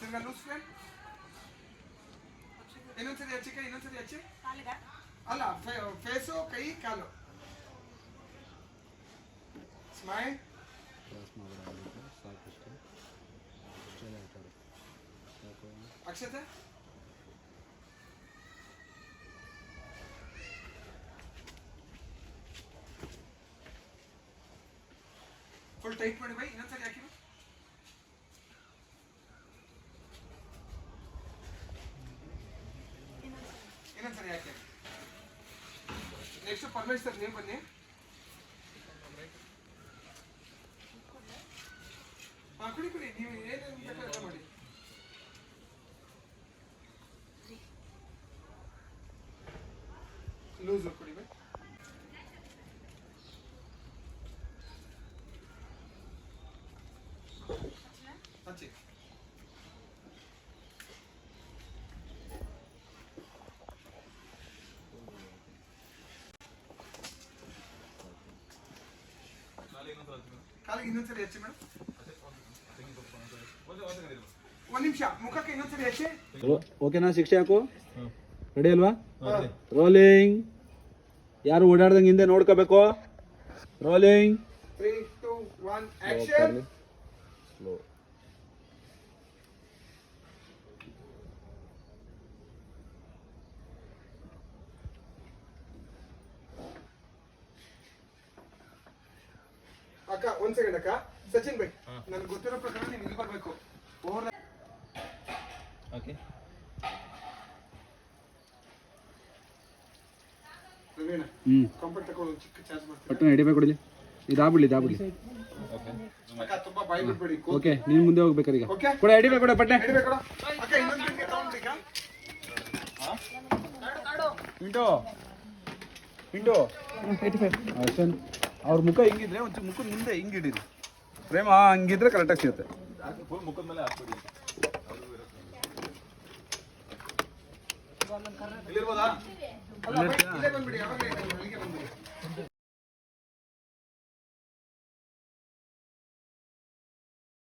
ತಿರ್ಗಾ loose frame. ಇನ್ನೊಂದ್ಸರಿ ಹಚ್ಚಿ ಕೈ, ಇನ್ನೊಂದ್ಸರಿ ಹಚ್ಚಿ. ಅಲ್ಲ, ಫೇಸು, ಕೈ, ಕಾಲು. ಸ್ಮೈಲ್. ಅಕ್ಷತೆ. ಫುಲ್ ಟೈಟ್ ಮಾಡಿ ಬೈ. ಇನ್ನೊಂದ್ಸರಿ ಹಾಕಿ. ಇನ್ನೊಂದ್ಸರಿ ಹಾಕಿ. ನೆಕ್ಸ್ಟ್ ಪರಮೇಶ್ ಸರ್ ನೀವು ಬನ್ನಿ. ಕುಡಿ ನೀವು ಏನೇನು ಬೇಕೋ ಎಲ್ಲ ಮಾಡಿ. ಲೂಸ್ ಕುಡಿ ಬೈ. ಹಚ್ಚಿ. ಕಾಲಿಗೆ ಇನ್ನೊಂದ್ಸರಿ ಹಚ್ಚಿ ಮೇಡಮ್. ಒಂದ್ ನಿಮಿಷ, ಮುಖಕ್ಕೆ ಇನ್ನೊಂದ್ಸರಿ ಹಚ್ಚಿ. ಓಕೆನಾ? ಶಿಕ್ಷೆ ಹಾಕು. ರೆಡಿ ಅಲ್ವಾ? ರೋಲಿಂಗ್. ಯಾರು ಓಡಾಡ್ದಂಗೆ ಹಿಂದೆ ನೋಡ್ಕೋಬೇಕು. ರೋಲಿಂಗ್. 3, 2, 1 ಆಕ್ಷನ್. ಸ್ಲೋ. ಅಕ್ಕ ಒಂದ್ ಸೆಕೆಂಡ್ ಅಕ್ಕ. ಸಚಿನ್ ಬೈ, ನನ್ಗೆ ಗೊತ್ತಿರೋ ಪ್ರಕಾರ ನೀವು ಇಲ್ಲಿ ಬರ್ಬೇಕು. Over okay. ಕಾಂಪೌಂಡ್ ತಗೊಂಡು ಒಂದು ಚಿಕ್ಕ ಚಾರ್ಜ್ ಮಾಡ್ತೀನಿ. ಪಟ್ಟಣ ಹಿಡಿಬೇಕು ಕೊಡಲಿ. ಇದಾಗ್ಬಿಡ್ಲಿ. ಅಕ್ಕ ತುಂಬಾ ಬಾಯ್ ಬಿಡ್ಬೇಡಿ. ಓಕೆ, ನೀನು ಮುಂದೆ ಹೋಗ್ಬೇಕಾರೆ ಈಗ. ಕೊಡ, ಹಿಡಿಬೇಕು ಕೊಡ, ಪಟ್ಟೆ ಹಿಡಿಬೇಕು ಅಕ್ಕ. ಇನ್ನೊಂದು ಬಿಂದಿಗೆ ತಗೊಂಡ್ರಿ ಈಗ. ಮಿಂಟು 85. ಅವ್ರ ಮುಖ ಹಿಂಗಿದ್ರೆ ಒಂಚೂರು ಮುಖದ ಮುಂದೆ ಹಿಂಗೆ ಹಿಡೀರಿ. ಪ್ರೇಮ ಹಂಗಿದ್ರೆ ಕರೆಕ್ಟಾಗಿ ಸಿಗುತ್ತೆ. ಮುಖದ ಮೇಲೆ ಹಾಕ್ಬಿಡಿ. ಇಲ್ಲಿರ್ಬೋದಾ? ಅಲ್ಲ, ಇಲ್ಲೇ ಬಂದ್ಬಿಡಿ. ಅವಾಗಲೇ ಅಲ್ಲಿಗೆ ಬಂದ್ಬಿಡಿ.